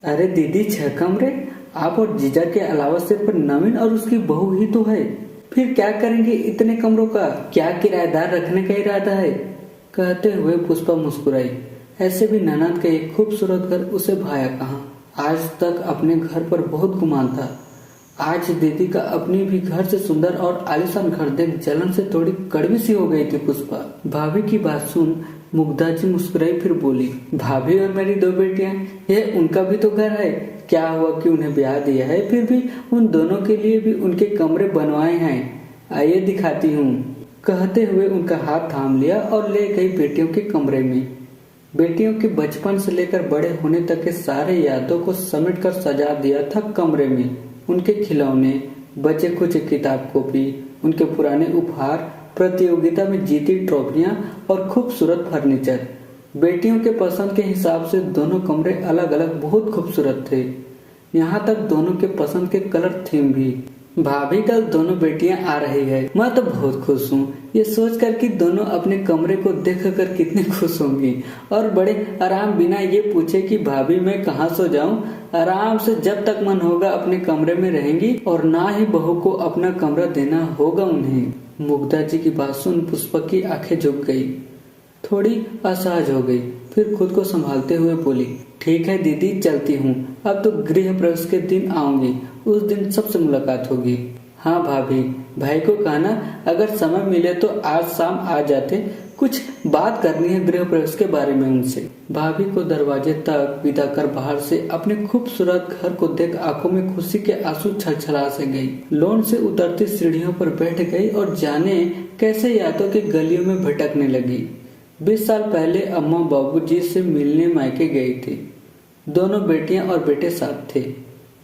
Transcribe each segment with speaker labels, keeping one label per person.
Speaker 1: अरे दीदी, 6 कमरे? आप और जीजा के अलावा सिर्फ नवीन और उसकी बहू ही तो है। फिर क्या करेंगे इतने कमरों का? क्या किराएदार रखने का इरादा है? कहते हुए पुष्पा मुस्कुराई। ऐसे भी ननद का एक खूबसूरत घर उसे भाया कहाँ। आज तक अपने घर पर बहुत गुमान था। आज दीदी का अपनी भी घर से सुंदर और आलीशान घर देख जलन से थोड़ी कड़वी सी हो गई थी पुष्पा। भाभी की बात सुन मुग्धा जी मुस्कुराई, फिर बोली, भाभी और मेरी 2 बेटियां, ये उनका भी तो घर है। क्या हुआ कि उन्हें ब्याह दिया है, फिर भी उन दोनों के लिए भी उनके कमरे बनवाए हैं। आइए दिखाती हूँ। कहते हुए उनका हाथ थाम लिया और ले गई बेटियों के कमरे में। बेटियों के बचपन से लेकर बड़े होने तक के सारे यादों को समेट कर सजा दिया था कमरे में। उनके खिलौने, बचे कुछ किताब कॉपी, उनके पुराने उपहार, प्रतियोगिता में जीती ट्रॉफियां और खूबसूरत फर्नीचर। बेटियों के पसंद के हिसाब से दोनों कमरे अलग अलग बहुत खूबसूरत थे। यहाँ तक दोनों के पसंद के कलर थीम भी। भाभी कल दोनों बेटियां आ रही है। मैं तो बहुत खुश हूँ ये सोचकर कि दोनों अपने कमरे को देखकर कितनी खुश होंगी और बड़े आराम बिना ये पूछे कि भाभी मैं कहाँ सो जाऊं, आराम से जब तक मन होगा अपने कमरे में रहेंगी और ना ही बहू को अपना कमरा देना होगा उन्हें। मुग्धा जी की बात सुन पुष्पा की आंखें झुक गई, थोड़ी असहज हो गई, फिर खुद को संभालते हुए बोली, ठीक है दीदी, चलती हूँ। अब तो गृह प्रवेश के दिन आऊंगी, उस दिन सबसे मुलाकात होगी। हाँ भाभी, भाई को कहना अगर समय मिले तो आज शाम आ जाते, कुछ बात करनी है गृह प्रवेश के बारे में उनसे। भाभी को दरवाजे तक विदा कर बाहर से अपने खूबसूरत घर को देख आंखों में खुशी के आंसू छलछला से गई। लॉन से उतरती सीढ़ियों पर बैठ गई और जाने कैसे यादों की गलियों में भटकने लगी। 20 साल पहले अम्मा बाबूजी से मिलने मायके गई थी। दोनों बेटियां और बेटे साथ थे।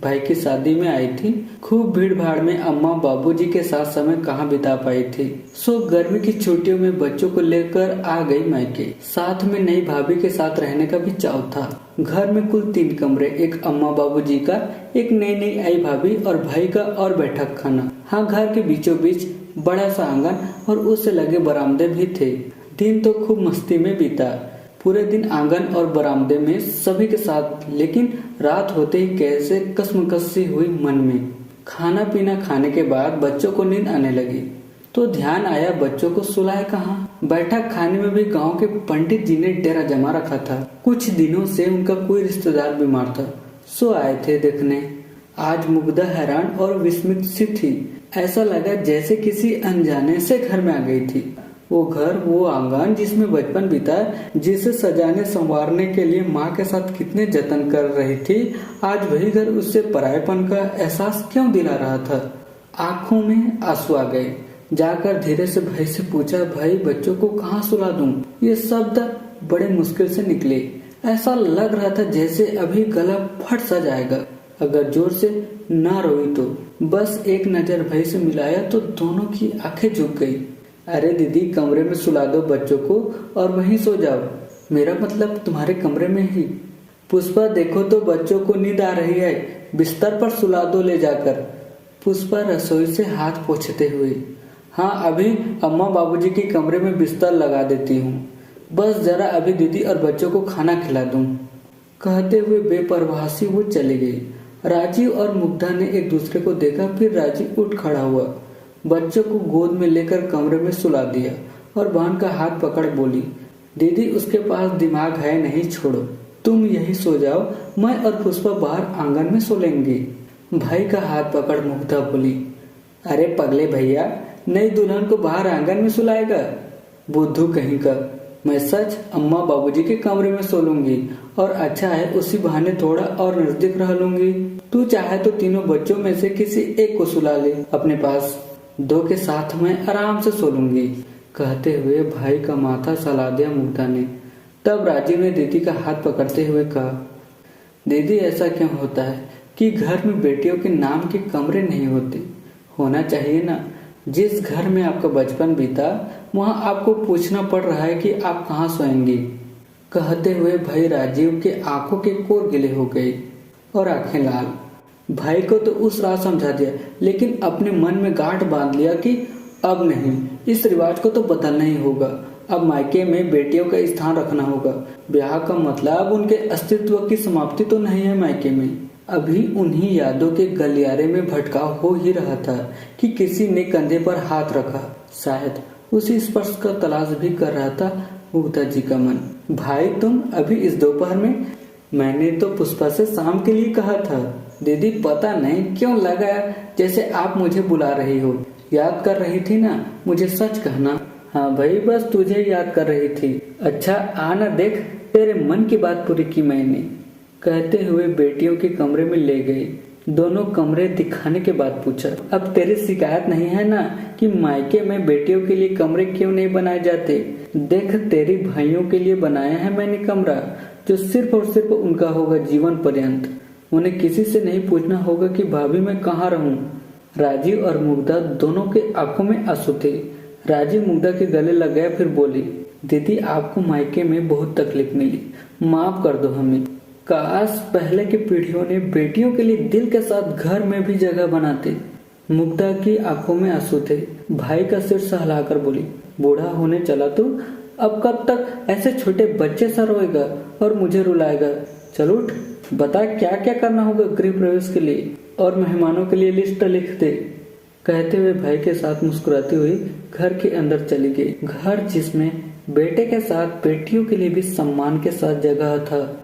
Speaker 1: भाई की शादी में आई थी। खूब भीड़ भाड़ में अम्मा बाबूजी के साथ समय कहाँ बिता पाई थी, सो गर्मी की छुट्टियों में बच्चों को लेकर आ गई मायके। साथ में नई भाभी के साथ रहने का भी चाव था। घर में कुल 3 कमरे, एक अम्मा बाबूजी का, एक नई नई आई भाभी और भाई का और बैठक खाना। हाँ, घर के बीचों बीच बड़ा सा आंगन और उससे लगे बरामदे भी थे। दिन तो खूब मस्ती में बीता, पूरे दिन आंगन और बरामदे में सभी के साथ, लेकिन रात होते ही कैसे कसमकसी हुई मन में। खाना पीना खाने के बाद बच्चों को नींद आने लगी तो ध्यान आया बच्चों को सुलाए कहाँ। बैठक खाने में भी गांव के पंडित जी ने डेरा जमा रखा था। कुछ दिनों से उनका कोई रिश्तेदार बीमार था, सो आए थे देखने। आज मुग्धा हैरान और विस्मित सी थी। ऐसा लगा जैसे किसी अनजाने से घर में आ गई थी। वो घर, वो आंगन जिसमें बचपन बीता, जिसे सजाने संवारने के लिए माँ के साथ कितने जतन कर रही थी, आज वही घर उससे परायेपन का एहसास क्यों दिला रहा था। आंखों में आंसू आ गए। जाकर धीरे से भाई से पूछा, भाई बच्चों को कहाँ सुला दूं? ये शब्द बड़े मुश्किल से निकले। ऐसा लग रहा था जैसे अभी गला फट सा जाएगा अगर जोर से ना रोई तो। बस एक नजर भाई से मिलाया तो दोनों की आंखें झुक गई। अरे दीदी, कमरे में सुला दो बच्चों को और वहीं सो जाओ। मेरा मतलब तुम्हारे कमरे में ही। पुष्पा देखो तो बच्चों को नींद आ रही है, बिस्तर पर सुला दो ले जाकर। पुष्पा रसोई से हाथ पोंछते हुए, हाँ अभी अम्मा बाबूजी के कमरे में बिस्तर लगा देती हूँ, बस जरा अभी दीदी और बच्चों को खाना खिला दूँ। कहते हुए बेपरवाह सी वो चली गई। राजीव और मुग्धा ने एक दूसरे को देखा, फिर राजीव उठ खड़ा हुआ, बच्चों को गोद में लेकर कमरे में सुला दिया और बहन का हाथ पकड़ बोली, दीदी उसके पास दिमाग है नहीं, छोड़ो, तुम यही सो जाओ, मैं और पुष्पा बाहर आंगन में सो लेंगे। भाई का हाथ पकड़ मुग्धा बोली, अरे पगले भैया, नई दुल्हन को बाहर आंगन में सुलाएगा? बुद्धू कहीं का। मैं सच अम्मा बाबूजी के कमरे में सो लूंगी और अच्छा है उसी बहाने थोड़ा और नजदीक रह लूंगी। तू चाहे तो तीनों बच्चों में से किसी एक को सुला ले अपने पास, 2 के साथ मैं आराम से सो लूंगी। कहते हुए भाई का माथा सहला दिया मुग्धा ने। तब राजीव ने दीदी का हाथ पकड़ते हुए कहा, दीदी ऐसा क्यों होता है कि घर में बेटियों के नाम के कमरे नहीं होते? होना चाहिए ना। जिस घर में आपका बचपन बीता वहां आपको पूछना पड़ रहा है कि आप कहाँ सोएंगी। कहते हुए भाई राजीव के आंखों के कोर गिले हो गए और आंखें लाल। भाई को तो उस रात समझा दिया, लेकिन अपने मन में गांठ बांध लिया कि अब नहीं, इस रिवाज को तो बदलना ही होगा। अब मायके में बेटियों का स्थान रखना होगा। ब्याह का मतलब उनके अस्तित्व की समाप्ति तो नहीं है मायके में। अभी उन्हीं यादों के गलियारे में भटकाव हो ही रहा था कि किसी ने कंधे पर हाथ रखा। शायद उसी स्पर्श का तलाश भी कर रहा था मुग्धा जी का मन। भाई तुम अभी इस दोपहर में? मैंने तो पुष्पा से शाम के लिए कहा था। दीदी पता नहीं क्यों लगा जैसे आप मुझे बुला रही हो। याद कर रही थी ना? मुझे सच कहना। हाँ भाई, बस तुझे याद कर रही थी। अच्छा आना, देख तेरे मन की बात पूरी की मैंने, कहते हुए बेटियों के कमरे में ले गए। दोनों कमरे दिखाने के बाद पूछा, अब तेरी शिकायत नहीं है ना कि मायके में बेटियों के लिए कमरे क्यों नहीं बनाए जाते? देख तेरी भाइयों के लिए बनाया है मैंने कमरा, जो सिर्फ और सिर्फ उनका होगा जीवन पर्यंत। उन्हें किसी से नहीं पूछना होगा कि भाभी मैं कहाँ रहूं। राजीव और मुग्धा दोनों के आंखों में आंसू थे। राजीव मुग्धा के गले लग गया, फिर बोली, दीदी आपको मायके में बहुत तकलीफ मिली, माफ कर दो हमें। काश पहले की पीढ़ियों ने बेटियों के लिए दिल के साथ घर में भी जगह बनाते। मुग्धा की आंखों में आंसू थे। भाई का सिर सहलाकर बोली, बूढ़ा होने चला तू, अब कब तक ऐसे छोटे बच्चे सा रोएगा और मुझे रुलाएगा? चल उठ, बता क्या क्या करना होगा गृह प्रवेश के लिए और मेहमानों के लिए लिस्ट लिख दे। कहते हुए भाई के साथ मुस्कुराती हुई घर के अंदर चली गई। घर जिसमें बेटे के साथ बेटियों के लिए भी सम्मान के साथ जगह था।